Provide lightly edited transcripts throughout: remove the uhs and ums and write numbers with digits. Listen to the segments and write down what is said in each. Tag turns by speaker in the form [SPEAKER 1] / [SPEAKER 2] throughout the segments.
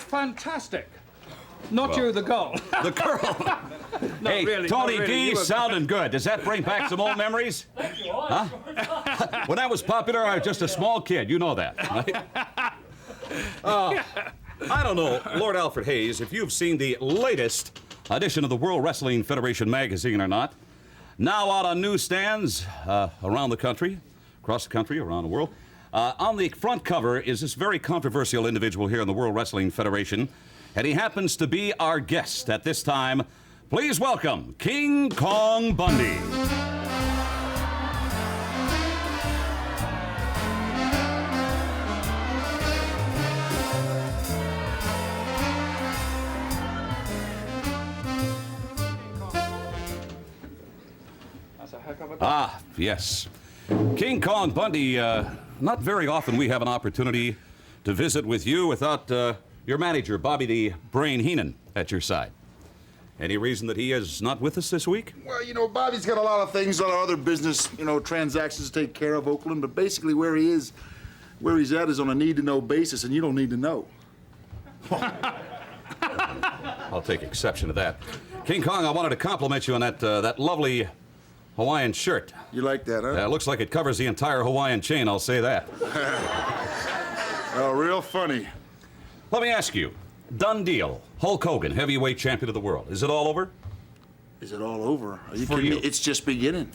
[SPEAKER 1] fantastic. Not you, the girl.
[SPEAKER 2] The girl.
[SPEAKER 1] No,
[SPEAKER 2] hey,
[SPEAKER 1] really,
[SPEAKER 2] Tony
[SPEAKER 1] not really.
[SPEAKER 2] D, sounding good. Does that bring back some old memories?
[SPEAKER 3] Thank you.
[SPEAKER 2] Huh? When I was popular, I was just a small kid. You know that, right? I don't know, Lord Alfred Hayes, if you've seen the latest edition of the World Wrestling Federation magazine or not. Now out on newsstands around the country, across the country, around the world. On the front cover is this very controversial individual here in the World Wrestling Federation, and he happens to be our guest at this time. Please welcome King Kong Bundy. Ah, yes. King Kong Bundy, not very often we have an opportunity to visit with you without your manager, Bobby the Brain Heenan, at your side. Any reason that he is not with us this week?
[SPEAKER 4] Well, you know, Bobby's got a lot of things, a lot of other business, you know, transactions to take care of, Oakland, but basically where he's at is on a need-to-know basis, and you don't need to know.
[SPEAKER 2] I'll take exception to that. King Kong, I wanted to compliment you on that lovely Hawaiian shirt.
[SPEAKER 4] You like that, huh?
[SPEAKER 2] It looks like it covers the entire Hawaiian chain, I'll say that.
[SPEAKER 4] Oh, real funny.
[SPEAKER 2] Let me ask you, done deal, Hulk Hogan, heavyweight champion of the world. Is it all over?
[SPEAKER 4] Is it all over? Are you
[SPEAKER 2] For
[SPEAKER 4] kidding
[SPEAKER 2] you.
[SPEAKER 4] me? It's just beginning.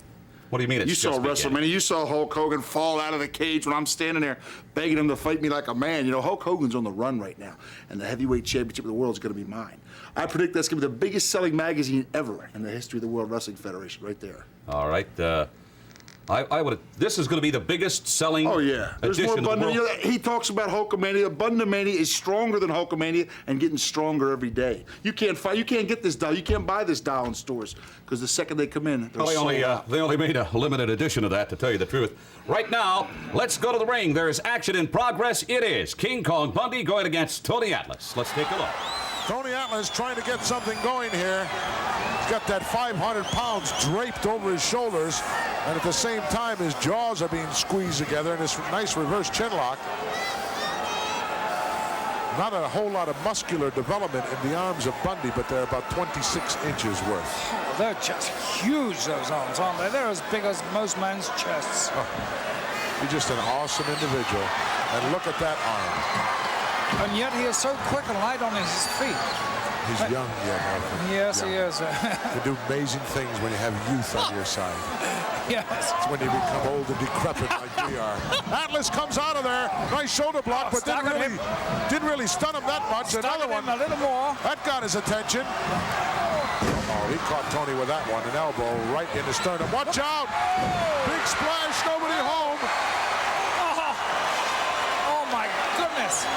[SPEAKER 2] What do you mean it's
[SPEAKER 4] You saw
[SPEAKER 2] just
[SPEAKER 4] WrestleMania.
[SPEAKER 2] beginning?
[SPEAKER 4] You saw Hulk Hogan fall out of the cage when I'm standing there begging him to fight me like a man. You know, Hulk Hogan's on the run right now, and the heavyweight championship of the world is going to be mine. I predict that's going to be the biggest selling magazine ever in the history of the World Wrestling Federation, right there.
[SPEAKER 2] All right. I would. This is going to be the biggest selling.
[SPEAKER 4] Oh yeah, there's more
[SPEAKER 2] edition of the
[SPEAKER 4] Bundy.
[SPEAKER 2] world.
[SPEAKER 4] You know, he talks about Hulkamania. Bundamania is stronger than Hulkamania and getting stronger every day. You can't fight. You can't get this doll. You can't buy this doll in stores because the second they come in, they're
[SPEAKER 2] Well, they only made a limited edition of that, to tell you the truth. Right now, let's go to the ring. There is action in progress. It is King Kong Bundy going against Tony Atlas. Let's take a look.
[SPEAKER 5] Tony Atlas trying to get something going here. He's got that 500 pounds draped over his shoulders, and at the same time his jaws are being squeezed together in this nice reverse chin lock. Not a whole lot of muscular development in the arms of Bundy, but they're about 26 inches worth.
[SPEAKER 1] Oh, they're just huge, those arms, aren't they? They're as big as most men's chests.
[SPEAKER 5] He's just an awesome individual. And look at that arm.
[SPEAKER 1] And yet he is so quick and light on his feet.
[SPEAKER 5] He's young yet, Alfred.
[SPEAKER 1] Yes,
[SPEAKER 5] Young.
[SPEAKER 1] he is.
[SPEAKER 5] You do amazing things when you have youth on your side.
[SPEAKER 1] Yes.
[SPEAKER 5] It's when you become old and decrepit like we are. Atlas comes out of there. Nice shoulder block, but didn't really stun him that much. Another one.
[SPEAKER 1] A little more.
[SPEAKER 5] That got his attention. Oh, he caught Tony with that one. An elbow right in the sternum. Watch out! Big splash, nobody home.
[SPEAKER 1] Oh my goodness.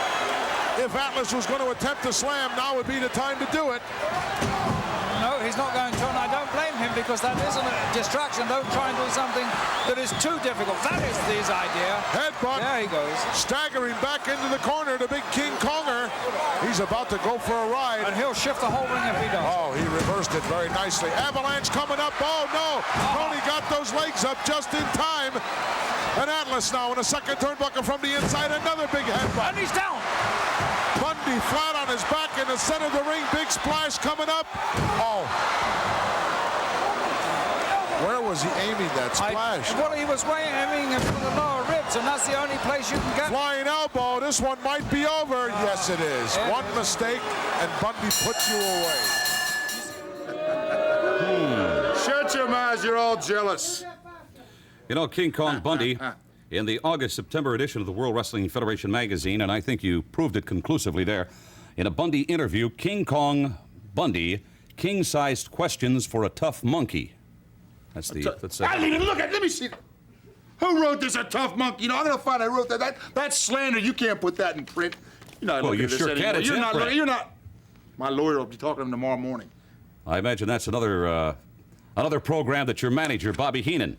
[SPEAKER 5] If Atlas was going to attempt to slam, now would be the time to do it.
[SPEAKER 1] No, he's not going to, and I don't blame him because that isn't a distraction. Don't try and do something that is too difficult. That is his idea.
[SPEAKER 5] Headbutt.
[SPEAKER 1] There he goes.
[SPEAKER 5] Staggering back into the corner, the big King Konger. He's about to go for a ride.
[SPEAKER 1] And he'll shift the whole ring if he does.
[SPEAKER 5] Oh, he reversed it very nicely. Avalanche coming up. Oh, no. Tony got those legs up just in time. And Atlas now in a second turnbuckle from the inside. Another big headbutt.
[SPEAKER 1] And he's down.
[SPEAKER 5] Bundy flat on his back in the center of the ring. Big splash coming up. Oh. Where was he aiming that splash?
[SPEAKER 1] Well, he was aiming for the lower ribs, and that's the only place you can get.
[SPEAKER 5] Flying elbow. This one might be over. Yes, it is. One mistake, and Bundy puts you away.
[SPEAKER 4] Shut your mouths, you're all jealous.
[SPEAKER 2] You know, King Kong Bundy, in the August-September edition of the World Wrestling Federation magazine, and I think you proved it conclusively there, in a Bundy interview, King Kong Bundy, king-sized questions for a tough monkey. That's the...
[SPEAKER 4] I didn't even look at it. Let me see. Who wrote this, a tough monkey? You know, I'm going to find I wrote that. That's slander. You can't put that in print. You're not looking
[SPEAKER 2] you
[SPEAKER 4] at this
[SPEAKER 2] sure
[SPEAKER 4] anymore.
[SPEAKER 2] can. It's in print.
[SPEAKER 4] You're not. My lawyer will be talking to him tomorrow morning.
[SPEAKER 2] I imagine that's another program that your manager, Bobby Heenan,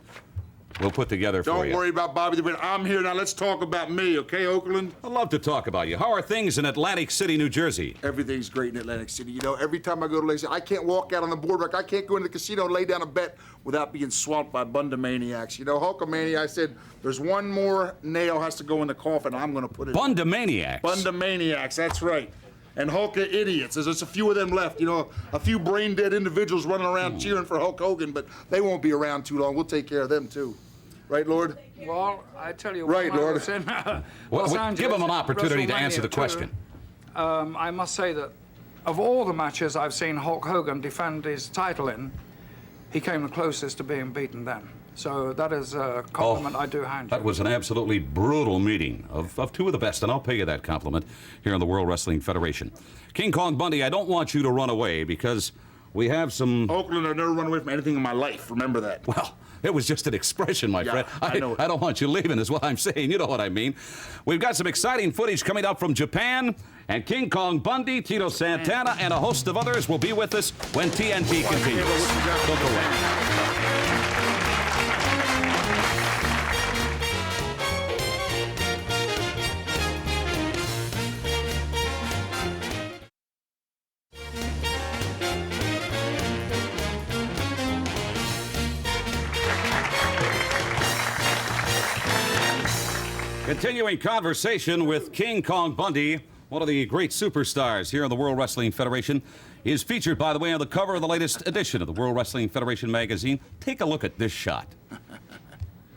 [SPEAKER 2] will put together for you.
[SPEAKER 4] Don't worry about Bobby. I'm here now. Let's talk about me, okay, Oakland?
[SPEAKER 2] I'd love to talk about you. How are things in Atlantic City, New Jersey?
[SPEAKER 4] Everything's great in Atlantic City. You know, every time I go to Atlantic City, I can't walk out on the boardwalk. I can't go into the casino and lay down a bet without being swamped by Bundamaniacs. You know, Hulkamania, I said, there's one more nail has to go in the coffin. I'm going to put it.
[SPEAKER 2] Bundamaniacs?
[SPEAKER 4] Bundamaniacs, that's right. and Hulk are idiots. There's just a few of them left, you know, a few brain-dead individuals running around cheering for Hulk Hogan, but they won't be around too long. We'll take care of them, too. Right, Lord?
[SPEAKER 1] Well, I tell you,
[SPEAKER 4] right,
[SPEAKER 1] when
[SPEAKER 4] Lord.
[SPEAKER 1] I was in
[SPEAKER 2] Well, give him an opportunity to answer the question.
[SPEAKER 1] I must say that of all the matches I've seen Hulk Hogan defend his title in, he came the closest to being beaten then. So that is a compliment I do hand you.
[SPEAKER 2] That was an absolutely brutal meeting of two of the best, and I'll pay you that compliment here in the World Wrestling Federation. King Kong Bundy, I don't want you to run away because we have some...
[SPEAKER 4] Oakland, I've never run away from anything in my life. Remember that.
[SPEAKER 2] Well, it was just an expression, my friend.
[SPEAKER 4] I know it.
[SPEAKER 2] I don't want you leaving is what I'm saying. You know what I mean. We've got some exciting footage coming up from Japan, and King Kong Bundy, Tito Santana, and a host of others will be with us when TNT continues. Don't go away. Continuing conversation with King Kong Bundy, one of the great superstars here in the World Wrestling Federation, is featured, by the way, on the cover of the latest edition of the World Wrestling Federation magazine. Take a look at this shot.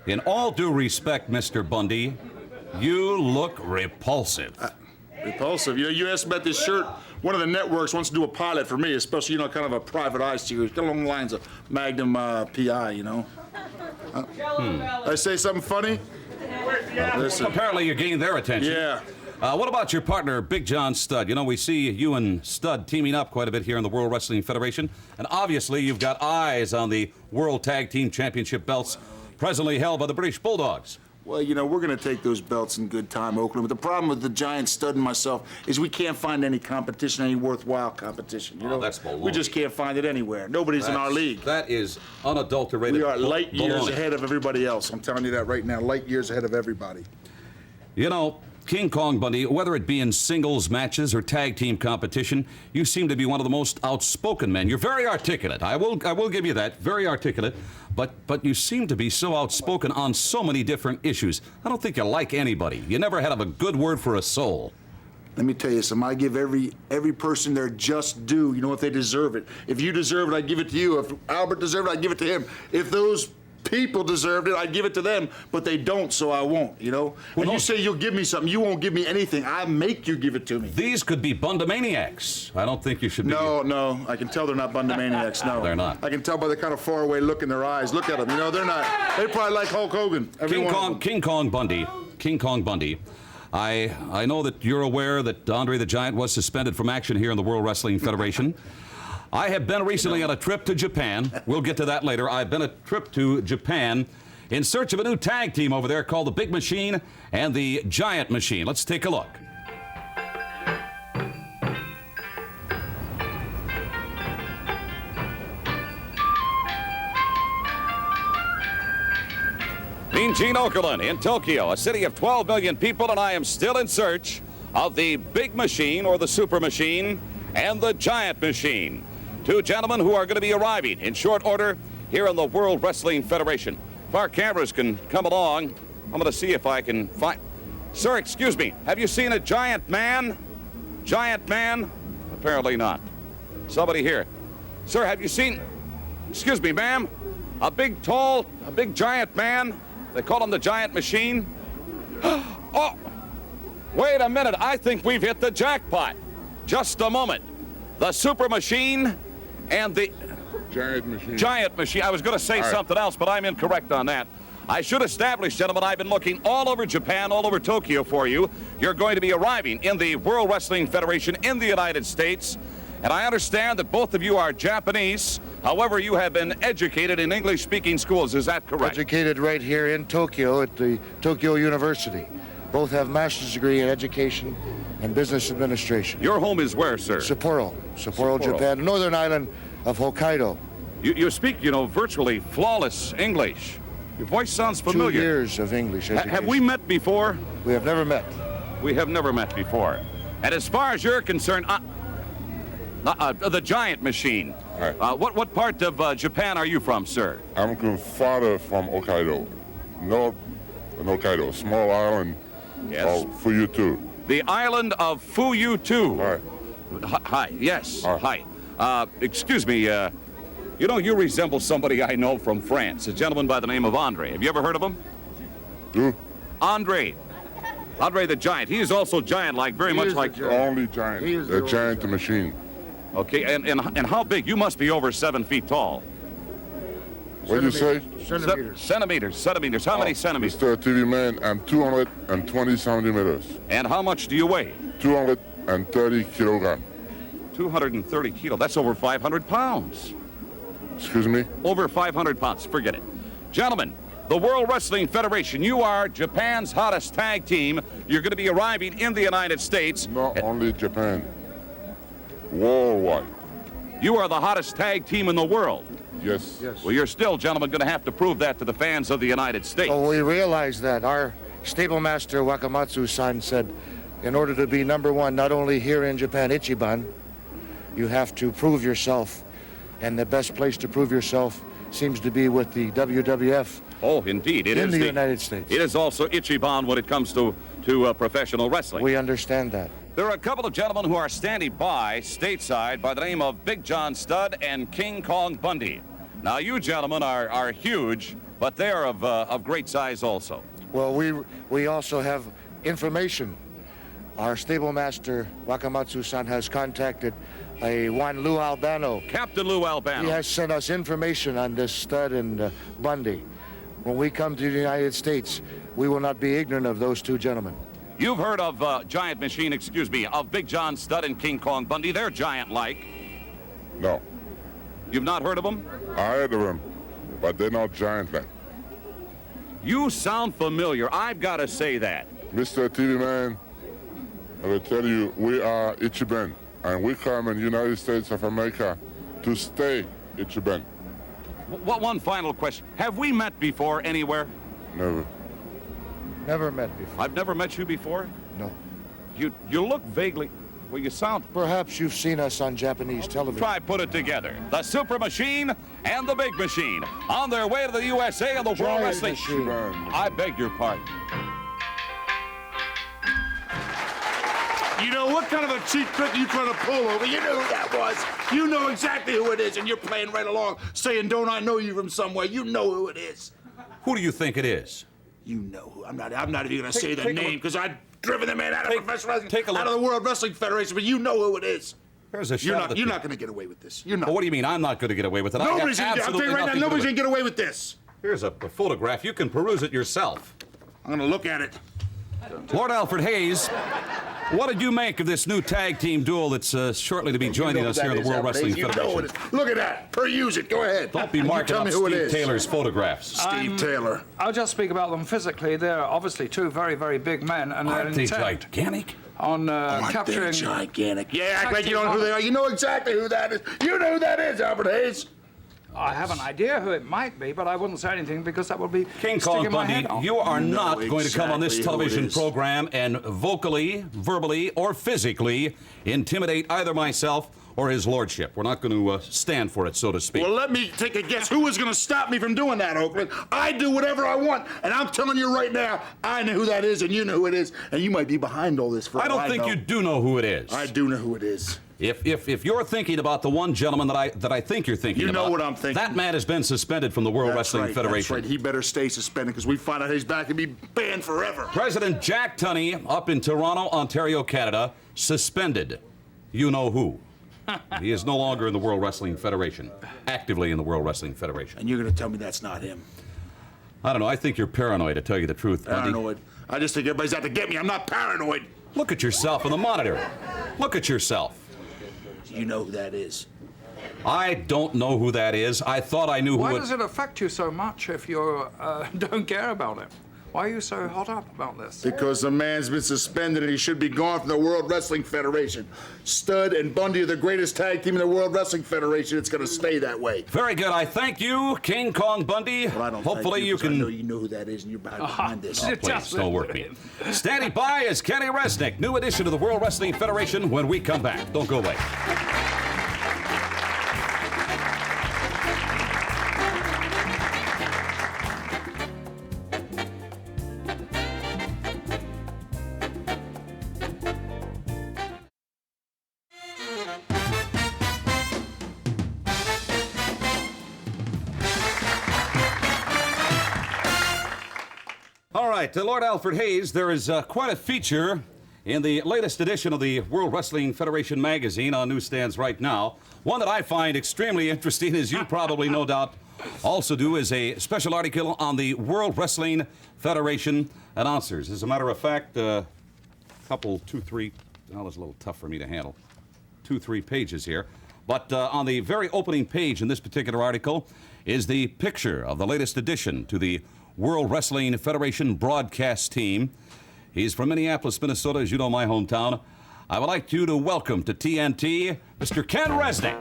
[SPEAKER 2] In all due respect, Mr. Bundy, you look repulsive.
[SPEAKER 4] Repulsive. You know, you asked about this shirt. One of the networks wants to do a pilot for me, especially, you know, kind of a private eye series, kind of along the lines of Magnum PI, you know. I say something funny? Listen.
[SPEAKER 2] Apparently you gained their attention.
[SPEAKER 4] Yeah.
[SPEAKER 2] What about your partner, Big John Studd? You know, we see you and Studd teaming up quite a bit here in the World Wrestling Federation, and obviously you've got eyes on the World Tag Team Championship belts presently held by the British Bulldogs.
[SPEAKER 4] Well, you know, we're going to take those belts in good time, Oakland. But the problem with the Giant, Studd, and myself is we can't find any competition, any worthwhile competition. You know,
[SPEAKER 2] that's baloney.
[SPEAKER 4] We just can't find it anywhere. Nobody's in our league.
[SPEAKER 2] That is unadulterated.
[SPEAKER 4] We are light years
[SPEAKER 2] baloney.
[SPEAKER 4] ahead of everybody else. I'm telling you that right now. Light years ahead of everybody.
[SPEAKER 2] You know, King Kong Bundy, whether it be in singles matches or tag team competition, you seem to be one of the most outspoken men. You're very articulate. I will give you that. Very articulate. But you seem to be so outspoken on so many different issues. I don't think you like anybody. You never had a good word for a soul.
[SPEAKER 4] Let me tell you something. I give every person their just due. You know, if they deserve it. If you deserve it, I give it to you. If Albert deserved it, I give it to him. If those people deserved it, I'd give it to them, but they don't, so I won't, you know? When you say you'll give me something, you won't give me anything. I make you give it to me.
[SPEAKER 2] These could be Bundamaniacs. I don't think you should be.
[SPEAKER 4] No, I can tell they're not Bundamaniacs, no.
[SPEAKER 2] They're not.
[SPEAKER 4] I can tell by the kind of faraway look in their eyes. Look at them, you know, they're not. They probably like Hulk Hogan.
[SPEAKER 2] King Kong Bundy. I know that you're aware that Andre the Giant was suspended from action here in the World Wrestling Federation. I have been recently on a trip to Japan. We'll get to that later. I've been on a trip to Japan in search of a new tag team over there called the Big Machine and the Giant Machine. Let's take a look. Mean Gene Okerlund in Tokyo, a city of 12 million people, and I am still in search of the Big Machine or the Super Machine and the Giant Machine. Two gentlemen who are going to be arriving in short order here in the World Wrestling Federation. If our cameras can come along, I'm going to see if I can find... Sir, excuse me, have you seen a giant man? Giant man? Apparently not. Somebody here. Sir, have you seen... Excuse me, ma'am? A big giant man? They call him the Giant Machine? Oh! Wait a minute, I think we've hit the jackpot. Just a moment. The Super Machine and the Giant Machine. I was going to say something else, but I'm incorrect on that. I should establish, gentlemen, I've been looking all over Japan, all over Tokyo for you. You're going to be arriving in the World Wrestling Federation in the United States. And I understand that both of you are Japanese. However, you have been educated in English-speaking schools. Is that correct?
[SPEAKER 3] Educated right here in Tokyo at the Tokyo University. Both have master's degree in education and business administration.
[SPEAKER 2] Your home is where, sir?
[SPEAKER 3] Sapporo, Japan, northern island of Hokkaido.
[SPEAKER 2] You speak, you know, virtually flawless English. Your voice sounds familiar.
[SPEAKER 3] 2 years of English education.
[SPEAKER 2] Have we met before?
[SPEAKER 3] We have never met.
[SPEAKER 2] We have never met before. And as far as you're concerned, the Giant Machine. What part of Japan are you from, sir?
[SPEAKER 6] I'm father from Hokkaido. North Hokkaido, small island of Fuyutu.
[SPEAKER 2] The island of Fuyutu.
[SPEAKER 6] Right.
[SPEAKER 2] Hi, yes,
[SPEAKER 6] Hi.
[SPEAKER 2] hi. Excuse me, you know, you resemble somebody I know from France, a gentleman by the name of Andre. Have you ever heard of him?
[SPEAKER 6] You?
[SPEAKER 2] Andre. Andre the Giant. He is also giant-like, very much like...
[SPEAKER 6] The only giant.
[SPEAKER 3] He is
[SPEAKER 6] The
[SPEAKER 3] the
[SPEAKER 6] giant machine.
[SPEAKER 2] Okay, and how big? You must be over 7 feet tall.
[SPEAKER 6] What do you say?
[SPEAKER 3] Centimeters.
[SPEAKER 2] Centimeters. How many centimeters?
[SPEAKER 6] Mr. TV Man, I'm 220 centimeters.
[SPEAKER 2] And how much do you weigh?
[SPEAKER 6] 230 kilogram.
[SPEAKER 2] 230 kilo. That's over 500 pounds.
[SPEAKER 6] Excuse me?
[SPEAKER 2] Over 500 pounds. Forget it. Gentlemen, the World Wrestling Federation, you are Japan's hottest tag team. You're going to be arriving in the United States.
[SPEAKER 6] Not only Japan. Worldwide.
[SPEAKER 2] You are the hottest tag team in the world.
[SPEAKER 6] Yes.
[SPEAKER 2] Well, you're still, gentlemen, going to have to prove that to the fans of the United States.
[SPEAKER 3] Oh, we realize that. Our stable master, Wakamatsu-san, said in order to be number one, not only here in Japan, Ichiban, you have to prove yourself. And the best place to prove yourself seems to be with the WWF.
[SPEAKER 2] Oh, indeed. It
[SPEAKER 3] in
[SPEAKER 2] is
[SPEAKER 3] the United States.
[SPEAKER 2] It is also Ichiban when it comes to professional wrestling.
[SPEAKER 3] We understand that.
[SPEAKER 2] There are a couple of gentlemen who are standing by stateside by the name of Big John Studd and King Kong Bundy. Now, you gentlemen are huge, but they are of great size also.
[SPEAKER 3] Well, we also have information. Our stable master, Wakamatsu-san, has contacted a Juan Lou Albano.
[SPEAKER 2] Captain Lou Albano.
[SPEAKER 3] He has sent us information on this Stud and Bundy. When we come to the United States, we will not be ignorant of those two gentlemen.
[SPEAKER 2] You've heard of Giant Machine, of Big John Studd and King Kong Bundy. They're giant-like.
[SPEAKER 6] No.
[SPEAKER 2] You've not heard of them?
[SPEAKER 6] I heard of them, but they're not giant like.
[SPEAKER 2] You sound familiar. I've got to say that.
[SPEAKER 6] Mr. TV Man, I will tell you, we are Ichiban, and we come in the United States of America to stay Ichiban.
[SPEAKER 2] One final question. Have we met before anywhere?
[SPEAKER 6] Never.
[SPEAKER 3] Never met before.
[SPEAKER 2] I've never met you before?
[SPEAKER 3] No.
[SPEAKER 2] You look vaguely... Well, you sound...
[SPEAKER 3] Perhaps you've seen us on Japanese television.
[SPEAKER 2] Try put it together. The Super Machine and the Big Machine on their way to the USA and the World
[SPEAKER 3] Giant
[SPEAKER 2] Wrestling...
[SPEAKER 3] Machine.
[SPEAKER 2] I beg your pardon.
[SPEAKER 4] You know, what kind of a cheap trick are you trying to pull over? You know who that was. You know exactly who it is, and you're playing right along, saying, don't I know you from somewhere? You know who it is.
[SPEAKER 2] Who do you think it is?
[SPEAKER 4] You know who. I'm not even going to say the
[SPEAKER 2] take a
[SPEAKER 4] name,
[SPEAKER 2] look.
[SPEAKER 4] because I've driven the man out of professional wrestling,
[SPEAKER 2] take a look.
[SPEAKER 4] out of the World Wrestling Federation, but you know who it is.
[SPEAKER 2] There's a
[SPEAKER 4] You're
[SPEAKER 2] shot
[SPEAKER 4] not,
[SPEAKER 2] of the
[SPEAKER 4] you're
[SPEAKER 2] truth.
[SPEAKER 4] not going to get away with this. You're not.
[SPEAKER 2] Well, what do you mean I'm not going to get away with it?
[SPEAKER 4] Nobody's
[SPEAKER 2] I have
[SPEAKER 4] going to. I'll tell you
[SPEAKER 2] absolutely
[SPEAKER 4] right now,
[SPEAKER 2] nothing to do
[SPEAKER 4] nobody's
[SPEAKER 2] with
[SPEAKER 4] going to get away with this.
[SPEAKER 2] Here's a photograph. You can peruse it yourself.
[SPEAKER 4] I'm going to look at it.
[SPEAKER 2] Lord Alfred Hayes, what did you make of this new tag team duel that's shortly to be joining us here in the World Wrestling
[SPEAKER 4] You know
[SPEAKER 2] Federation?
[SPEAKER 4] it is. Look at that. Peruse it. Go ahead.
[SPEAKER 2] Don't be
[SPEAKER 4] You
[SPEAKER 2] marking
[SPEAKER 4] tell
[SPEAKER 2] up
[SPEAKER 4] me who it
[SPEAKER 2] Steve
[SPEAKER 4] is.
[SPEAKER 2] Taylor's photographs.
[SPEAKER 4] Steve Taylor.
[SPEAKER 1] I'll just speak about them physically. They're obviously two very, very big men, and they're
[SPEAKER 2] Aren't they
[SPEAKER 1] intent
[SPEAKER 2] gigantic?
[SPEAKER 1] on
[SPEAKER 4] Aren't they
[SPEAKER 1] capturing...
[SPEAKER 4] gigantic? Yeah, act like you don't know who they are. You know exactly who that is. You know who that is, Albert Hayes.
[SPEAKER 1] I have an idea who it might be, but I wouldn't say anything because that would be
[SPEAKER 2] King
[SPEAKER 1] sticking
[SPEAKER 2] Kong
[SPEAKER 1] my
[SPEAKER 2] Bundy,
[SPEAKER 1] head off.
[SPEAKER 2] you are
[SPEAKER 4] You know
[SPEAKER 2] not going to come on this
[SPEAKER 4] exactly who it
[SPEAKER 2] television
[SPEAKER 4] is.
[SPEAKER 2] program and vocally, verbally, or physically intimidate either myself or his lordship. We're not going to stand for it, so to speak.
[SPEAKER 4] Well, let me take a guess. Who is going to stop me from doing that, Oakland? I do whatever I want, and I'm telling you right now, I know who that is, and you know who it is, and you might be behind all this for
[SPEAKER 2] I
[SPEAKER 4] all
[SPEAKER 2] don't think
[SPEAKER 4] know.
[SPEAKER 2] you do know who it is.
[SPEAKER 4] I do know who it is.
[SPEAKER 2] If you're thinking about the one gentleman that I think you're thinking
[SPEAKER 4] You
[SPEAKER 2] about,
[SPEAKER 4] know what I'm thinking.
[SPEAKER 2] that man has been suspended from the World Wrestling
[SPEAKER 4] That's
[SPEAKER 2] Federation.
[SPEAKER 4] right. He better stay suspended because we find out he's back and be banned forever.
[SPEAKER 2] President Jack Tunney, up in Toronto, Ontario, Canada, suspended. You know who. He is no longer in the World Wrestling Federation, actively in the World Wrestling Federation.
[SPEAKER 4] And you're going to tell me that's not him.
[SPEAKER 2] I don't know. I think you're paranoid, to tell you the truth, Bundy.
[SPEAKER 4] Paranoid. I just think everybody's out to get me. I'm not paranoid.
[SPEAKER 2] Look at yourself on the monitor. Look at yourself.
[SPEAKER 4] You know who that is.
[SPEAKER 2] I don't know who that is. I thought I knew
[SPEAKER 1] Why
[SPEAKER 2] who it...
[SPEAKER 1] does it affect you so much if you don't care about it? Why are you so hot up about this?
[SPEAKER 4] Because the man's been suspended and he should be gone from the World Wrestling Federation. Stud and Bundy are the greatest tag team in the World Wrestling Federation. It's going to stay that way.
[SPEAKER 2] Very good. I thank you, King Kong Bundy.
[SPEAKER 4] Well, I don't
[SPEAKER 2] Hopefully
[SPEAKER 4] thank
[SPEAKER 2] you
[SPEAKER 4] 'cause I
[SPEAKER 2] can...
[SPEAKER 4] know you know who that is and you're behind this.
[SPEAKER 2] Oh, please, don't work me. Standing by is Kenny Resnick, new addition to the World Wrestling Federation when we come back. Don't go away. right, Lord Alfred Hayes, there is quite a feature in the latest edition of the World Wrestling Federation magazine on newsstands right now. One that I find extremely interesting, as you probably no doubt also do, is a special article on the World Wrestling Federation announcers. As a matter of fact, couple, 2, 3, well, it's a little tough for me to handle, 2, 3 pages here. But on the very opening page in this particular article is the picture of the latest addition to the World Wrestling Federation broadcast team. He's from Minneapolis, Minnesota, as you know, my hometown. I would like you to welcome to TNT, Mr. Ken Resnick.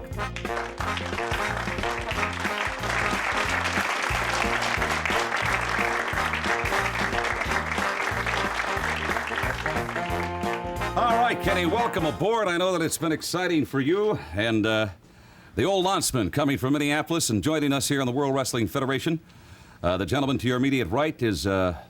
[SPEAKER 2] All right, Kenny, welcome aboard. I know that it's been exciting for you. And the old lanceman coming from Minneapolis and joining us here on the World Wrestling Federation. The gentleman to your immediate right is a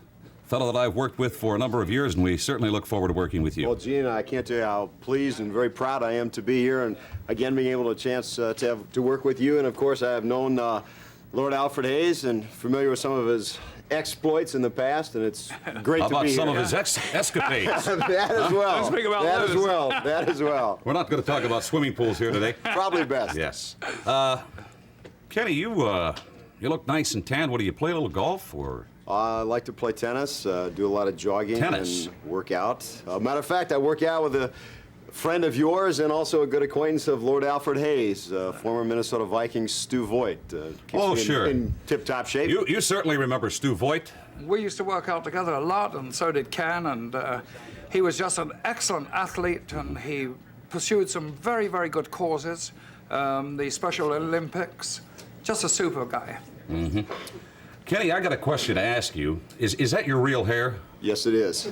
[SPEAKER 2] fellow that I've worked with for a number of years, and we certainly look forward to working with you.
[SPEAKER 7] Well, Gene, I can't tell you how pleased and very proud I am to be here, and again being able to chance to work with you. And of course, I have known Lord Alfred Hayes and familiar with some of his exploits in the past, and it's great
[SPEAKER 2] How
[SPEAKER 7] to
[SPEAKER 2] about
[SPEAKER 7] be
[SPEAKER 2] some
[SPEAKER 7] here.
[SPEAKER 2] of his escapades?
[SPEAKER 7] That as well.
[SPEAKER 1] Let's speak about
[SPEAKER 7] that as
[SPEAKER 1] those.
[SPEAKER 7] well. That as well.
[SPEAKER 2] We're not going to talk about swimming pools here today.
[SPEAKER 7] Probably best.
[SPEAKER 2] Yes. Kenny, you look nice and tan. What do you play, a little golf or?
[SPEAKER 7] I like to play tennis, do a lot of jogging
[SPEAKER 2] Tennis?
[SPEAKER 7] and work out. Matter of fact, I work out with a friend of yours and also a good acquaintance of Lord Alfred Hayes, former Minnesota Vikings Stu Voigt.
[SPEAKER 2] Oh,
[SPEAKER 7] me
[SPEAKER 2] sure.
[SPEAKER 7] In tip-top shape.
[SPEAKER 2] You certainly remember Stu Voigt.
[SPEAKER 1] We used to work out together a lot, and so did Ken, and he was just an excellent athlete, and he pursued some very, very good causes, the Special Olympics. Just a super guy.
[SPEAKER 2] Mm-hmm. Kenny, I got a question to ask you. Is that your real hair?
[SPEAKER 7] Yes, it is.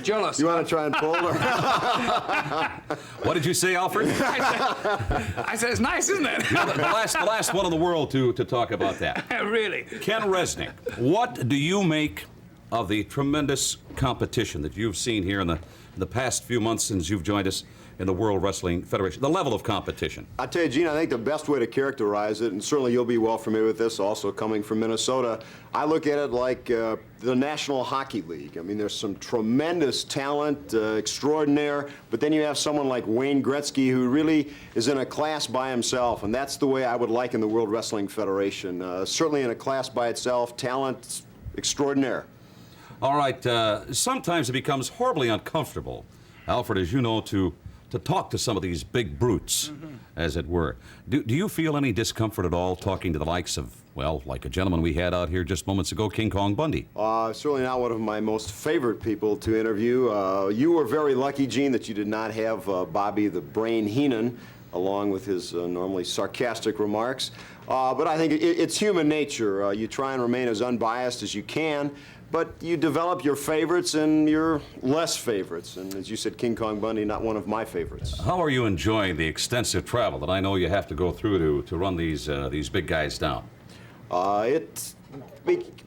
[SPEAKER 1] Jealous.
[SPEAKER 7] You want to try and pull her?
[SPEAKER 2] What did you say, Alfred?
[SPEAKER 1] I said, it's nice, isn't it?
[SPEAKER 2] the last one in the world to talk about that.
[SPEAKER 1] Really.
[SPEAKER 2] Ken Resnick, what do you make of the tremendous competition that you've seen here in the past few months since you've joined us in the World Wrestling Federation, the level of competition?
[SPEAKER 7] I tell you, Gene, I think the best way to characterize it, and certainly you'll be well familiar with this, also coming from Minnesota, I look at it like the National Hockey League. I mean, there's some tremendous talent, extraordinaire, but then you have someone like Wayne Gretzky who really is in a class by himself, and that's the way I would liken the World Wrestling Federation. Certainly in a class by itself, talent extraordinaire.
[SPEAKER 2] All right, sometimes it becomes horribly uncomfortable, Alfred, as you know, to talk to some of these big brutes, as it were. Do you feel any discomfort at all talking to the likes of, well, like a gentleman we had out here just moments ago, King Kong Bundy?
[SPEAKER 7] Certainly not one of my most favorite people to interview. You were very lucky, Gene, that you did not have Bobby the Brain Heenan along with his normally sarcastic remarks. But I think it's human nature. You try and remain as unbiased as you can, but you develop your favorites and your less favorites. And as you said, King Kong Bundy, not one of my favorites.
[SPEAKER 2] How are you enjoying the extensive travel that I know you have to go through to run these big guys down?
[SPEAKER 7] It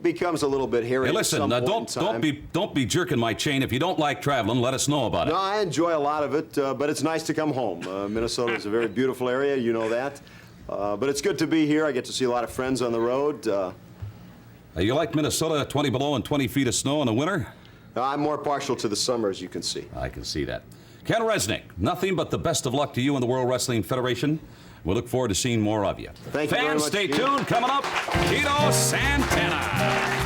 [SPEAKER 7] becomes a little bit hairy.
[SPEAKER 2] Hey, listen, don't be jerking my chain. If you don't like traveling, let us know about it.
[SPEAKER 7] No, I enjoy a lot of it, but it's nice to come home. Minnesota is a very beautiful area, you know that. But it's good to be here. I get to see a lot of friends on the road.
[SPEAKER 2] You like Minnesota, 20 below and 20 feet of snow in the winter?
[SPEAKER 7] I'm more partial to the summer, as you can see.
[SPEAKER 2] I can see that. Ken Resnick, nothing but the best of luck to you in the World Wrestling Federation. We look forward to seeing more of you.
[SPEAKER 7] Thank you very
[SPEAKER 2] Fans,
[SPEAKER 7] much,
[SPEAKER 2] stay
[SPEAKER 7] Gene.
[SPEAKER 2] tuned. Coming up, Tito Santana.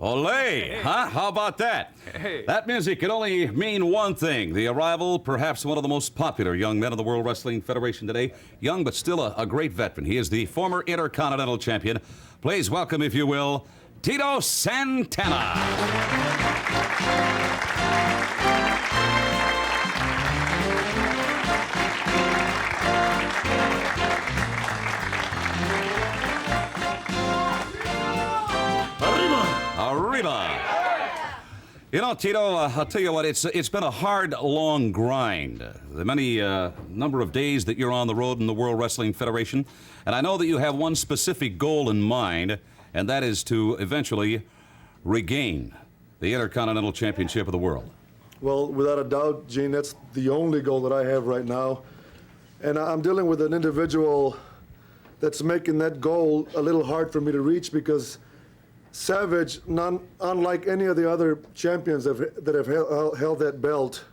[SPEAKER 2] Olé, huh? How about that?
[SPEAKER 1] Hey.
[SPEAKER 2] That music can only mean one thing. The arrival, perhaps one of the most popular young men of the World Wrestling Federation today. Young, but still a great veteran. He is the former Intercontinental Champion. Please welcome, if you will, Tito Santana. Arriba! You know, Tito, I'll tell you what, it's been a hard, long grind. The many number of days that you're on the road in the World Wrestling Federation, and I know that you have one specific goal in mind, and that is to eventually regain the Intercontinental Championship of the world.
[SPEAKER 8] Well, without a doubt, Gene, that's the only goal that I have right now. And I'm dealing with an individual that's making that goal a little hard for me to reach because Savage, unlike any of the other champions that have held that belt,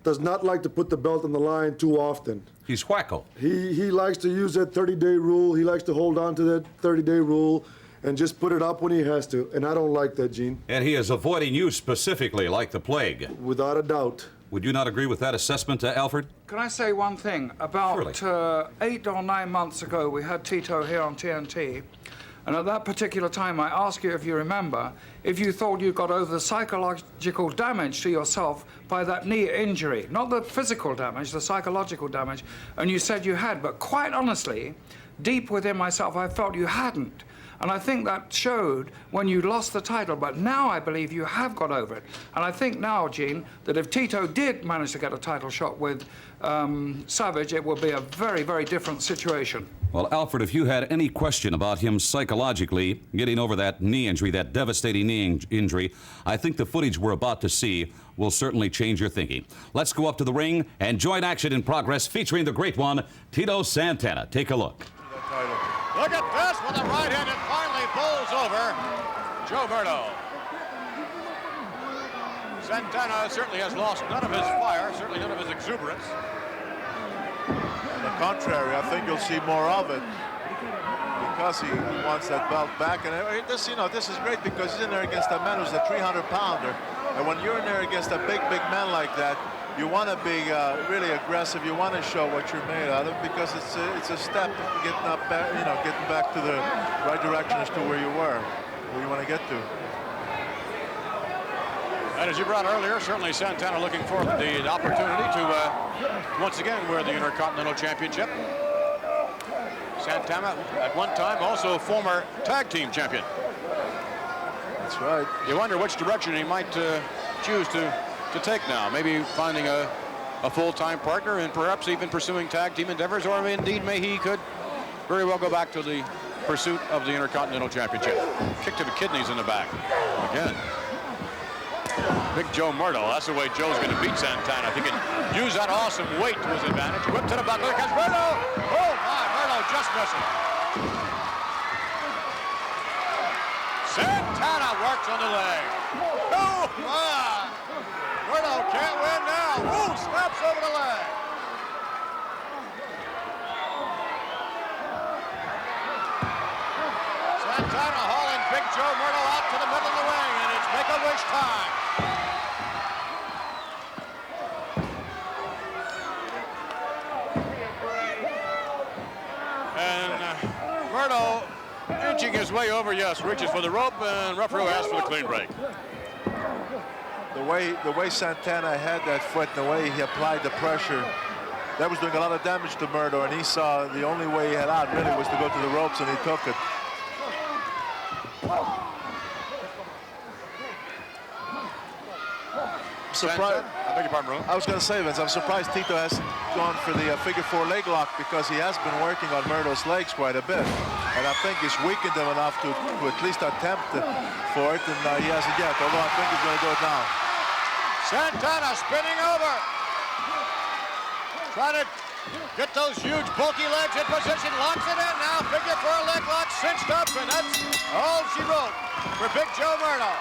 [SPEAKER 8] does not like to put the belt on the line too often.
[SPEAKER 2] He's wacko.
[SPEAKER 8] He likes to use that 30-day rule. He likes to hold on to that 30-day rule and just put it up when he has to. And I don't like that, Gene.
[SPEAKER 2] And he is avoiding you specifically like the plague.
[SPEAKER 8] Without a doubt.
[SPEAKER 2] Would you not agree with that assessment, Alfred?
[SPEAKER 1] Can I say one thing? About 8 or 9 months ago, we had Tito here on TNT. And at that particular time, I asked you, if you remember, if you thought you got over the psychological damage to yourself by that knee injury. Not the physical damage, the psychological damage. And you said you had, but quite honestly, deep within myself, I felt you hadn't. And I think that showed when you lost the title, but now I believe you have got over it. And I think now, Gene, that if Tito did manage to get a title shot with Savage, it would be a very, very different situation.
[SPEAKER 2] Well, Alfred, if you had any question about him psychologically getting over that knee injury, that devastating knee injury, I think the footage we're about to see will certainly change your thinking. Let's go up to the ring and join action in progress featuring the great one, Tito Santana. Take a look.
[SPEAKER 9] Look at this with the right hand, it finally bowls over Joe Murdo. Santana certainly has lost none of his fire, certainly none of his exuberance.
[SPEAKER 10] On the contrary, I think you'll see more of it because he wants that belt back. And this, this is great because he's in there against a man who's a 300-pounder. And when you're in there against a big man like that, you want to be really aggressive. You want to show what you're made out of because it's a step getting up, getting back to the right direction as to where you were, where you want to get to.
[SPEAKER 9] And as you brought earlier, certainly Santana looking for the opportunity to once again wear the Intercontinental Championship. Santana, at one time, also a former tag team champion.
[SPEAKER 10] That's right.
[SPEAKER 9] You wonder which direction he might choose to take now. Maybe finding a full-time partner and perhaps even pursuing tag team endeavors, or indeed he could very well go back to the pursuit of the Intercontinental Championship. Kick to the kidneys in the back. Again. Big Joe Murdo. That's the way Joe's going to beat Santana. If he can use that awesome weight to his advantage. Whip to the back. Look at Murdo. Oh, my. Murdo just missing. Santana works on the leg. Oh, my. Murdo can't win now. Ooh, snaps over the leg. Santana hauling Big Joe Murdo out to the middle of the ring, and it's Make-A-Wish time. And Murdo inching his way over, yes, reaches for the rope, and referee asks for the clean break.
[SPEAKER 10] The way Santana had that foot, the way he applied the pressure, that was doing a lot of damage to Murdo, and he saw the only way he had out really was to go to the ropes, and he took it. Surprised.
[SPEAKER 9] I beg your pardon, Ron.
[SPEAKER 10] I was going to say, Vince, I'm surprised Tito hasn't gone for the figure 4 leg lock because he has been working on Murdo's legs quite a bit. And I think he's weakened them enough to at least attempt for it, and he hasn't yet, although I think he's going to do it now.
[SPEAKER 9] Santana spinning over. Trying to get those huge, bulky legs in position. Locks it in now. Figure 4 leg lock cinched up, and that's all she wrote for Big Joe Murdo.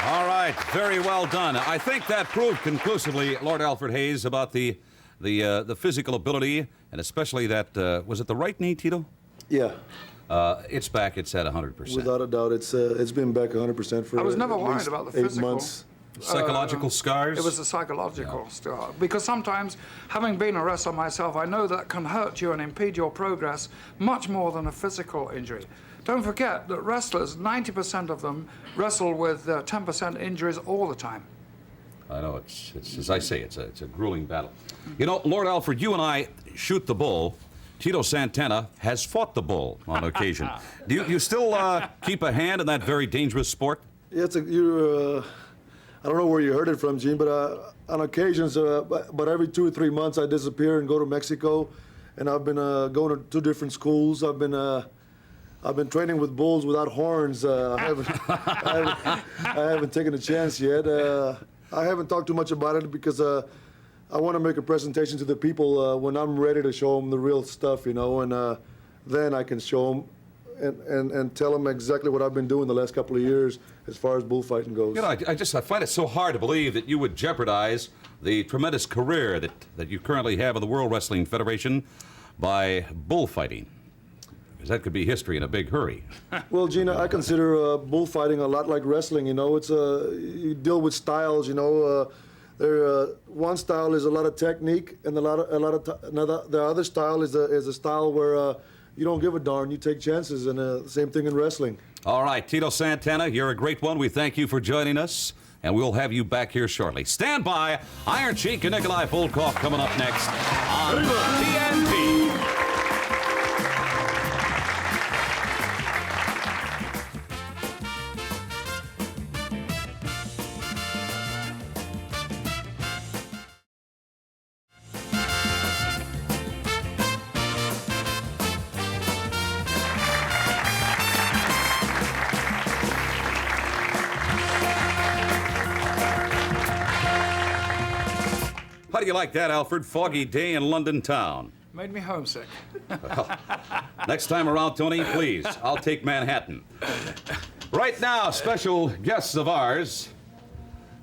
[SPEAKER 2] All right, very well done. I think that proved conclusively, Lord Alfred Hayes, about the physical ability, and especially that, was it the right knee, Tito?
[SPEAKER 8] Yeah.
[SPEAKER 2] it's back. It's at 100%.
[SPEAKER 8] Without a doubt, it's been back 100% for
[SPEAKER 1] I was never
[SPEAKER 8] at
[SPEAKER 1] worried
[SPEAKER 8] least
[SPEAKER 1] about the
[SPEAKER 8] 8
[SPEAKER 1] physical.
[SPEAKER 8] months.
[SPEAKER 2] Psychological scars?
[SPEAKER 1] It was a psychological scar. Because sometimes, having been a wrestler myself, I know that can hurt you and impede your progress much more than a physical injury. Don't forget that wrestlers, 90% of them, wrestle with 10% injuries all the time.
[SPEAKER 2] I know, it's as I say, it's a grueling battle. You know, Lord Alfred, you and I shoot the bull. Tito Santana has fought the bull on occasion. Do you still keep a hand in that very dangerous sport?
[SPEAKER 8] Yeah, I don't know where you heard it from, Gene, but on occasions, but every 2 or 3 months, I disappear and go to Mexico, and I've been going to 2 different schools. I've been training with bulls without horns. I haven't taken a chance yet. I haven't talked too much about it because I want to make a presentation to the people when I'm ready to show them the real stuff, you know, and then I can show them and tell them exactly what I've been doing the last couple of years as far as bullfighting goes.
[SPEAKER 2] You know, I find it so hard to believe that you would jeopardize the tremendous career that you currently have in the World Wrestling Federation by bullfighting. Because that could be history in a big hurry.
[SPEAKER 8] Well, Gina, I consider bullfighting a lot like wrestling. You know, it's you deal with styles. You know, one style is a lot of technique, and the other style is a style where you don't give a darn. You take chances, and same thing in wrestling.
[SPEAKER 2] All right, Tito Santana, you're a great one. We thank you for joining us, and we'll have you back here shortly. Stand by. Iron Sheik and Nikolai Volkoff coming up next on TNT. How do you like that, Alfred? Foggy day in London town.
[SPEAKER 1] Made me homesick.
[SPEAKER 2] Next time around, Tony, please, I'll take Manhattan. Right now, special guests of ours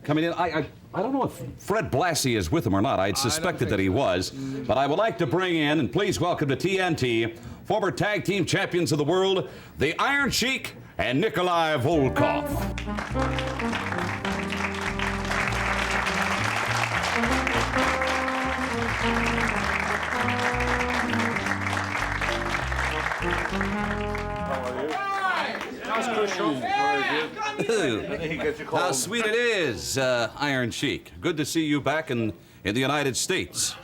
[SPEAKER 2] coming in. I don't know if Fred Blassie is with him or not. I'd suspected that he was. But I would like to bring in, and please welcome to TNT, former tag team champions of the world, the Iron Sheik and Nikolai Volkoff. How sweet it is, Iron Sheik. Good to see you back in the United States.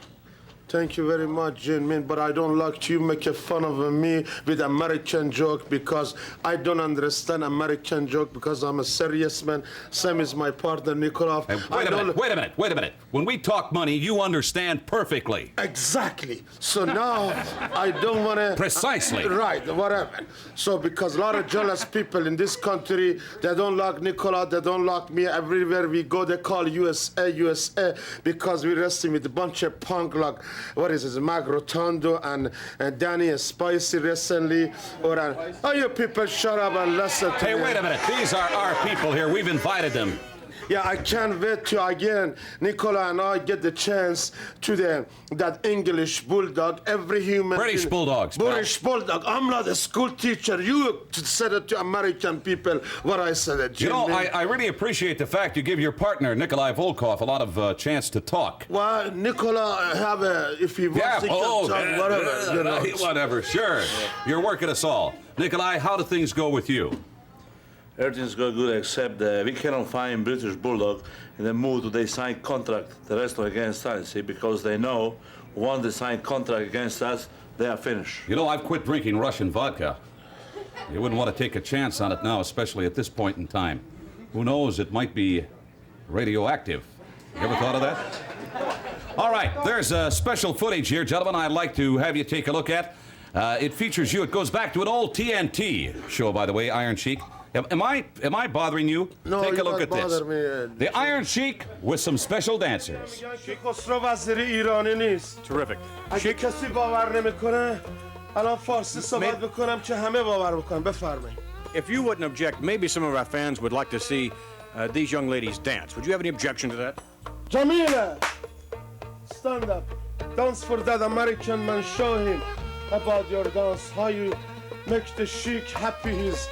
[SPEAKER 11] Thank you very much, Jin, but I don't like you making fun of me with American joke because I don't understand American joke because I'm a serious man. Same is my partner, Nikolai.
[SPEAKER 2] Hey, wait a minute. When we talk money, you understand perfectly.
[SPEAKER 11] Exactly. So now I don't want to...
[SPEAKER 2] Precisely.
[SPEAKER 11] Right, whatever. So because a lot of jealous people in this country, they don't like Nikolai, they don't like me. Everywhere we go, they call USA, USA, because we're wrestling with a bunch of punk like... What is it, Mag Rotondo and Danny Spicy recently? Oh, you people shut up and listen to me.
[SPEAKER 2] Hey, wait a minute. These are our people here. We've invited them.
[SPEAKER 11] Yeah, I can't wait to again, Nikolai and I get the chance to that English bulldog. Every human...
[SPEAKER 2] British bulldogs.
[SPEAKER 11] British bulldog. I'm not a school teacher. You said it to American people what I said it.
[SPEAKER 2] You know, I really appreciate the fact you give your partner, Nikolai Volkoff, a lot of chance to talk.
[SPEAKER 11] Well, Nikolai have if he wants to talk, whatever. You know.
[SPEAKER 2] Whatever, sure. You're working us all. Nikolai, how do things go with you?
[SPEAKER 12] Everything's going good except we cannot find British Bulldog in the mood they sign contract the wrestler against us, see, because they know once they sign contract against us, they are finished.
[SPEAKER 2] You know, I've quit drinking Russian vodka. You wouldn't want to take a chance on it now, especially at this point in time. Who knows, it might be radioactive. You ever thought of that? All right, there's special footage here, gentlemen, I'd like to have you take a look at. It features you. It goes back to an old TNT show, by the way, Iron Sheik. Am I bothering you?
[SPEAKER 11] No,
[SPEAKER 2] take a look at this.
[SPEAKER 11] Me.
[SPEAKER 2] The Iron Sheik with some special dancers.
[SPEAKER 9] Terrific. If you wouldn't object, maybe some of our fans would like to see these young ladies dance. Would you have any objection to that?
[SPEAKER 11] Jamila, stand up. Dance for that American man. Show him about your dance. How you makes the Sheik happy, his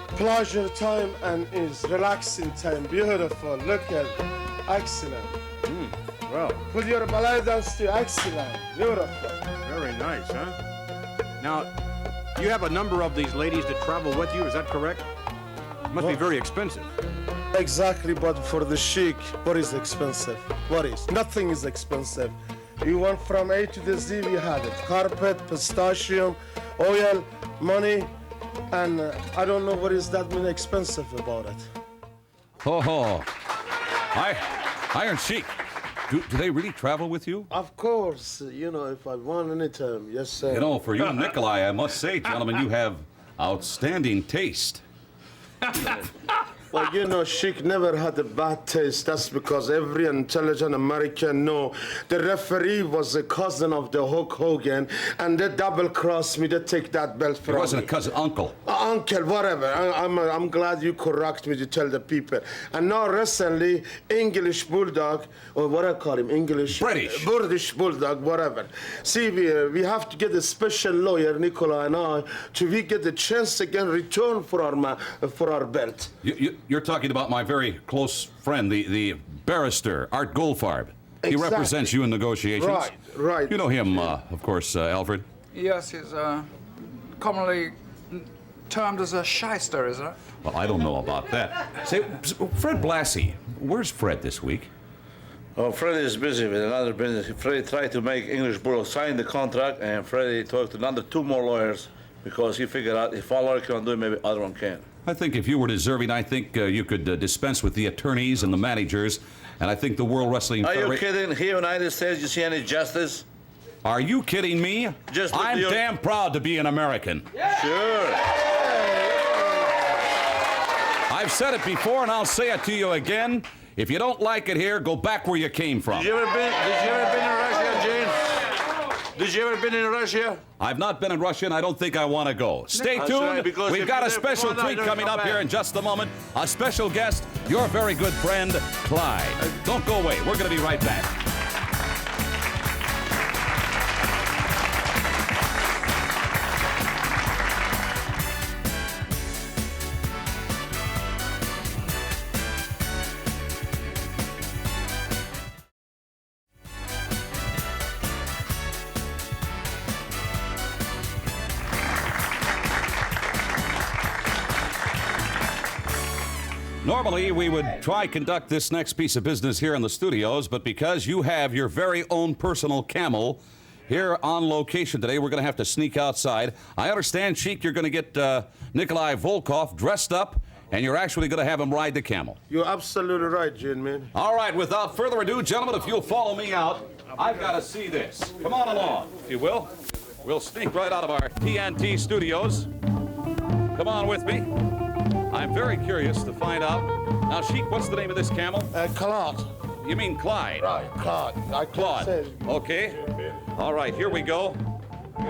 [SPEAKER 11] pleasure time and his relaxing time. Beautiful. Look at it. Excellent.
[SPEAKER 9] Well,
[SPEAKER 11] Put your ballet dance to excellent. Beautiful.
[SPEAKER 9] very nice, huh? Now, you have a number of these ladies that travel with you, is that correct? Must be very expensive.
[SPEAKER 11] Exactly, but for the Sheik, what is expensive? What is? Nothing is expensive. You want from A to the Z, we had it. Carpet, pistachio, oil, money, and I don't know what is that mean expensive about it.
[SPEAKER 2] Oh, Iron Sheik. Do they really travel with you?
[SPEAKER 11] Of course, you know, if I want anytime, yes, sir.
[SPEAKER 2] You know, for you, Nikolai, I must say, gentlemen, you have outstanding taste.
[SPEAKER 11] Well, you know, Sheik never had a bad taste. That's because every intelligent American know the referee was a cousin of the Hulk Hogan, and they double-crossed me. They take that belt from me.
[SPEAKER 2] He wasn't a cousin, uncle.
[SPEAKER 11] Uncle, whatever. I'm glad you correct me to tell the people. And now recently, English Bulldog, or what I call him, British Bulldog, whatever. See, we have to get a special lawyer, Nikolai and I, to we get the chance again return for our belt.
[SPEAKER 2] You're talking about my very close friend, the barrister, Art Goldfarb. He represents you in negotiations.
[SPEAKER 11] Right.
[SPEAKER 2] You know him, of course, Alfred.
[SPEAKER 1] Yes, he's commonly termed as a shyster, isn't it?
[SPEAKER 2] Well, I don't know about that. Say, Fred Blassie, where's Fred this week?
[SPEAKER 12] Oh, Freddie is busy with another business. Freddie tried to make English Bulldog sign the contract, and Freddie talked to another 2 more lawyers because he figured out if one lawyer can do it, maybe other one can.
[SPEAKER 2] I think if you were deserving, I think you could dispense with the attorneys and the managers, and I think the World Wrestling Federation...
[SPEAKER 12] Are you kidding? Here in the United States, you see any justice?
[SPEAKER 2] Are you kidding me? I'm damn proud to be an American.
[SPEAKER 12] Yeah. Sure.
[SPEAKER 2] I've said it before, and I'll say it to you again. If you don't like it here, go back where you came from.
[SPEAKER 12] Did you ever been in Russia, Gene? Did you ever been in Russia?
[SPEAKER 2] I've not been in Russia, and I don't think I want to go. Stay tuned.
[SPEAKER 12] Right, because
[SPEAKER 2] we've got a special treat coming up here in just a moment. A special guest, your very good friend, Clyde. Don't go away. We're going to be right back. Normally, we would try conduct this next piece of business here in the studios, but because you have your very own personal Camel here on location today, we're going to have to sneak outside. I understand, Sheik, you're going to get Nikolai Volkoff dressed up, and you're actually going to have him ride the Camel.
[SPEAKER 11] You're absolutely right, Gene, man.
[SPEAKER 2] All right, without further ado, gentlemen, if you'll follow me out, I've got to see this. Come on along, if you will. We'll sneak right out of our TNT studios. Come on with me. I'm very curious to find out. Now, Sheik, what's the name of this camel?
[SPEAKER 11] Claude.
[SPEAKER 2] You mean Clyde?
[SPEAKER 11] Right, Claude.
[SPEAKER 2] Claude. Okay. All right, here we go.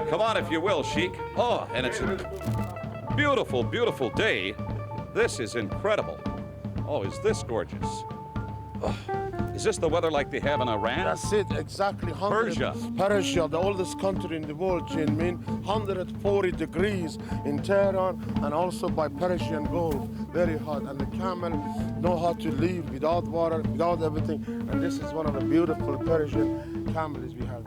[SPEAKER 2] Come on, if you will, Sheik. Oh, and it's a beautiful, beautiful day. This is incredible. Oh, is this gorgeous? Oh, is this the weather like they have in Iran?
[SPEAKER 11] That's it, exactly.
[SPEAKER 2] Persia.
[SPEAKER 11] Persia, the oldest country in the world, Jin Min. 140 degrees in Tehran and also by Persian Gulf. Very hot. And the camel know how to live without water, without everything. And this is one of the beautiful Persian camels we have.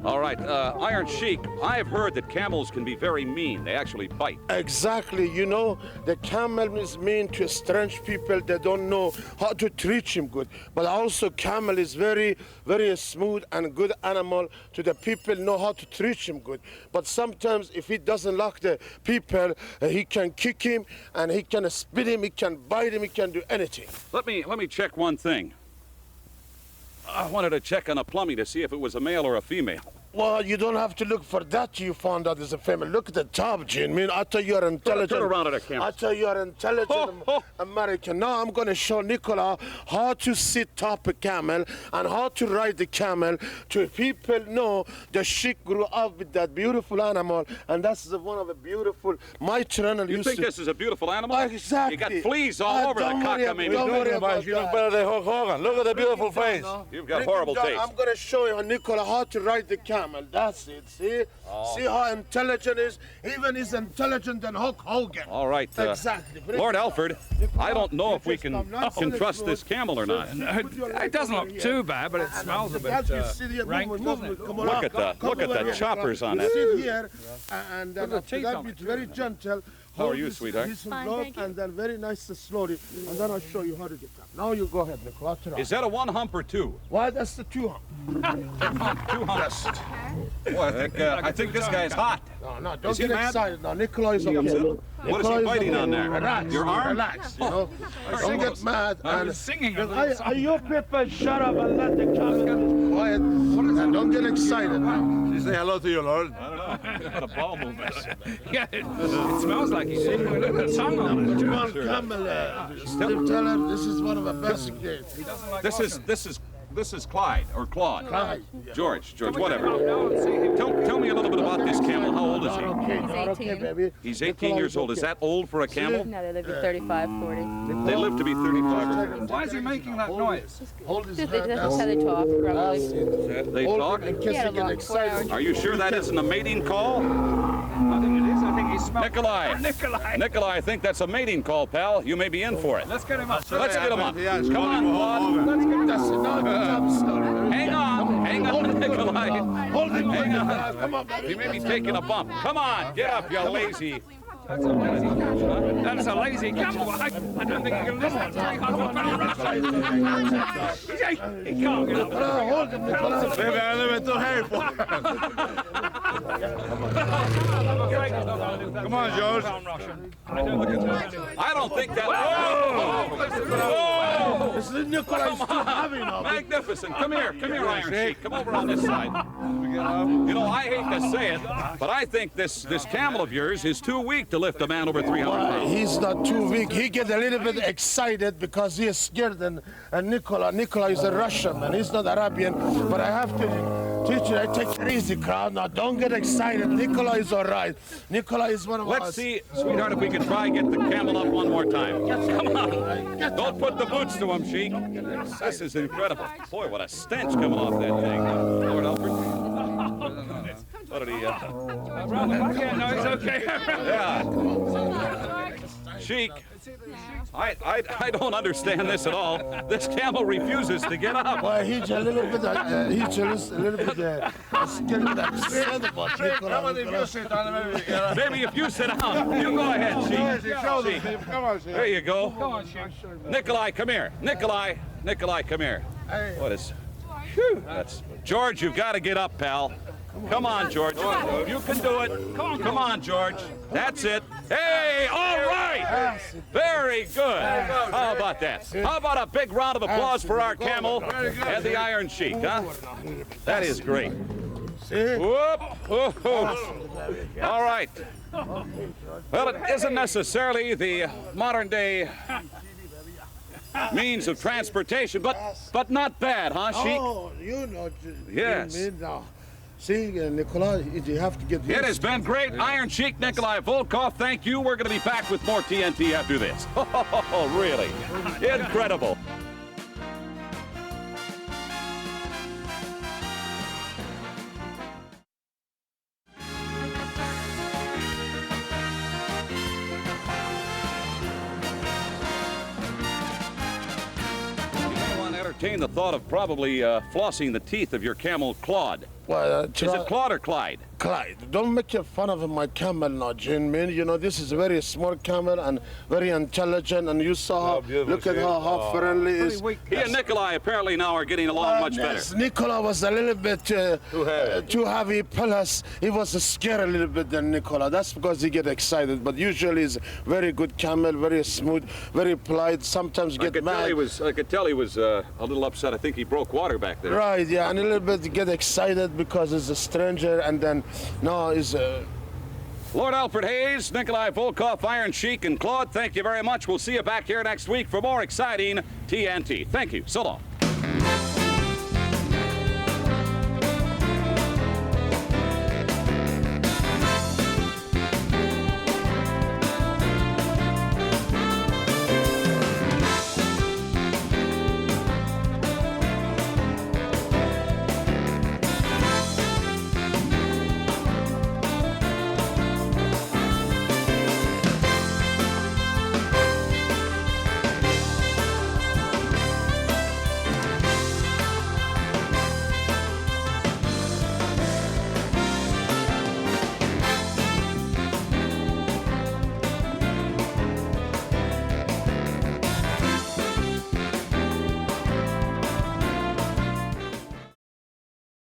[SPEAKER 2] All right, Iron Sheik, I've heard that camels can be very mean. They actually bite.
[SPEAKER 11] Exactly. You know, the camel is mean to strange people. They don't know how to treat him good. But also camel is very, very smooth and good animal to the people know how to treat him good. But sometimes if he doesn't like the people, he can kick him and he can spit him, he can bite him, he can do anything.
[SPEAKER 2] Let me check one thing. I wanted to check on a plumbing to see if it was a male or a female.
[SPEAKER 11] Well, you don't have to look for that. You found out it's a female. Look at the top, Gene. I mean, I tell you are intelligent.
[SPEAKER 2] Turn around at our camera.
[SPEAKER 11] I tell you are intelligent American. Now I'm going to show Nikolai how to sit top a camel and how to ride the camel to people know the Sheik grew up with that beautiful animal, and that's one of the beautiful. My trainer
[SPEAKER 2] You
[SPEAKER 11] used
[SPEAKER 2] think
[SPEAKER 11] to.
[SPEAKER 2] this is a beautiful animal?
[SPEAKER 11] Exactly.
[SPEAKER 2] You got fleas all over the cock. I mean,
[SPEAKER 11] don't worry about
[SPEAKER 12] You look better than Hulk Hogan. Look at the beautiful face.
[SPEAKER 2] You've got horrible taste.
[SPEAKER 11] I'm going to show you, Nikolai, how to ride the camel. camel. That's it. See? See how intelligent he is? Even he's intelligent than Hulk Hogan.
[SPEAKER 2] All right.
[SPEAKER 11] Exactly.
[SPEAKER 2] Lord Alford, I don't know if we can trust this camel or not.
[SPEAKER 1] It doesn't look too bad, but it smells a bit rank, doesn't it?
[SPEAKER 2] Look at the choppers on that.
[SPEAKER 11] Sit here, and then after that, it's very gentle.
[SPEAKER 2] How are you, sweetheart?
[SPEAKER 11] Fine, and then very nice and slowly, and then I'll show you how to get up. Now you go ahead, Nikolai.
[SPEAKER 2] Is that a one hump or two?
[SPEAKER 11] Why, that's the two hump.
[SPEAKER 2] Two humps. Well, I think this guy's hot.
[SPEAKER 11] No, don't get excited. Now, Nikolai is okay.
[SPEAKER 2] What is he biting on there?
[SPEAKER 11] Relax.
[SPEAKER 2] Your arm?
[SPEAKER 11] Relax, you know. Don't get mad.
[SPEAKER 1] I'm singing.
[SPEAKER 11] Are you people shut up and let the camel quiet? And don't get excited now.
[SPEAKER 10] You say hello to your Lord.
[SPEAKER 2] I don't know. Got a ball movement.
[SPEAKER 1] Yeah, it smells like he's singing with a tongue on it.
[SPEAKER 11] Come on, Camel. Still tell him this is one of the best games.
[SPEAKER 2] This is Clyde or Claude.
[SPEAKER 11] Clyde.
[SPEAKER 2] George, whatever. Tell me a little bit about this camel. How old is he?
[SPEAKER 11] He's 18. Baby.
[SPEAKER 2] He's 18 years old. Is that old for a camel?
[SPEAKER 13] No, they live to 35, 40.
[SPEAKER 2] They live to be 35.
[SPEAKER 1] Why is he making that noise?
[SPEAKER 11] Hold his
[SPEAKER 13] They
[SPEAKER 11] hand.
[SPEAKER 13] just how they talk, grumbly.
[SPEAKER 2] They talk?
[SPEAKER 11] In case
[SPEAKER 13] Yeah,
[SPEAKER 11] you get
[SPEAKER 13] about 4
[SPEAKER 11] excited.
[SPEAKER 13] hours.
[SPEAKER 2] Are you sure that isn't a mating call?
[SPEAKER 1] I think it is. I think he smells.
[SPEAKER 2] Nikolai. Nikolai, I think that's a mating call, pal. You may be in for it.
[SPEAKER 1] Let's get him up.
[SPEAKER 2] Let's get him up. Come on, Claude.
[SPEAKER 11] Let's get that's it. Now jump slowly.
[SPEAKER 2] Hang on, Nikolai.
[SPEAKER 11] Hold it.
[SPEAKER 2] Hang on.
[SPEAKER 11] Come on, baby.
[SPEAKER 2] He may be taking a bump. Come on, get up, you lazy.
[SPEAKER 1] That's a lazy camel. That's a lazy camel. I don't think he can listen to 300 pounds. He can't get up.
[SPEAKER 11] Hold him, Nikolai.
[SPEAKER 10] Baby, I live in too heavy for Come on, George.
[SPEAKER 2] I don't think that. Whoa!
[SPEAKER 11] This is Nikolai's too heavy now.
[SPEAKER 2] Magnificent. Come here, Iron Sheik. Come over on this side. You know, I hate to say it, but I think this camel of yours is too weak to lift a man over 300 pounds.
[SPEAKER 11] He's not too weak. He gets a little bit excited because he is scared. And Nikolai is a Russian and he's not Arabian. But I have to teach you. I take it easy, crowd. Now don't get excited. Nikolai is all right. Nikolai is one of us.
[SPEAKER 2] Let's see, sweetheart, if we can try and get the camel up one more time. Come on. Don't put the boots to him, Sheik. This is incredible. Boy, what a stench coming off that thing. Lord Alfred. What did he...
[SPEAKER 1] Around the back end, no, it's okay.
[SPEAKER 2] Yeah. Sheik, I don't understand this at all. This camel refuses to get up.
[SPEAKER 11] Well, he's a little bit scared about Nikolai.
[SPEAKER 2] Maybe if you sit down, you go ahead, Sheik.
[SPEAKER 10] Come on, Sheik.
[SPEAKER 2] There you go.
[SPEAKER 1] Come on, Sheik.
[SPEAKER 2] Nikolai, come here. Nikolai, come here. What is... Whew, that's... George, you've got to get up, pal. Come on, George. You can do it. Come on, George. That's it. Hey, all right. Very good. How about that? How about a big round of applause for our camel and the Iron Sheik, huh? That is great. Whoop. All right. Well, it isn't necessarily the modern day means of transportation, but not bad, huh, Sheik?
[SPEAKER 11] Oh, you know.
[SPEAKER 2] Yes.
[SPEAKER 11] See, Nikolai, you have to get used.
[SPEAKER 2] It has been great. Iron Sheik, Nikolai Volkoff, thank you. We're going to be back with more TNT after this. Oh, really? Incredible. Entertain the thought of probably flossing the teeth of your camel Claude.
[SPEAKER 11] Well,
[SPEAKER 2] is it Claude or Clyde?
[SPEAKER 11] Clyde. Don't make fun of my camel now, Jin. Man, you know, this is a very smart camel and very intelligent, and you saw look at how friendly it is.
[SPEAKER 2] He and Nikolai apparently now are getting along much better.
[SPEAKER 11] Yes, Nikolai was a little bit too heavy, plus he was scared a little bit than Nikolai. That's because he get excited, but usually he's very good camel, very smooth, very polite, sometimes get mad.
[SPEAKER 2] I could tell he was a little upset. I think he broke water back there.
[SPEAKER 11] Right, yeah, and a little bit get excited because he's a stranger, and then no, he's
[SPEAKER 2] Lord Alfred Hayes, Nikolai Volkoff, Iron Sheik, and Claude, thank you very much. We'll see you back here next week for more exciting TNT. Thank you. So long.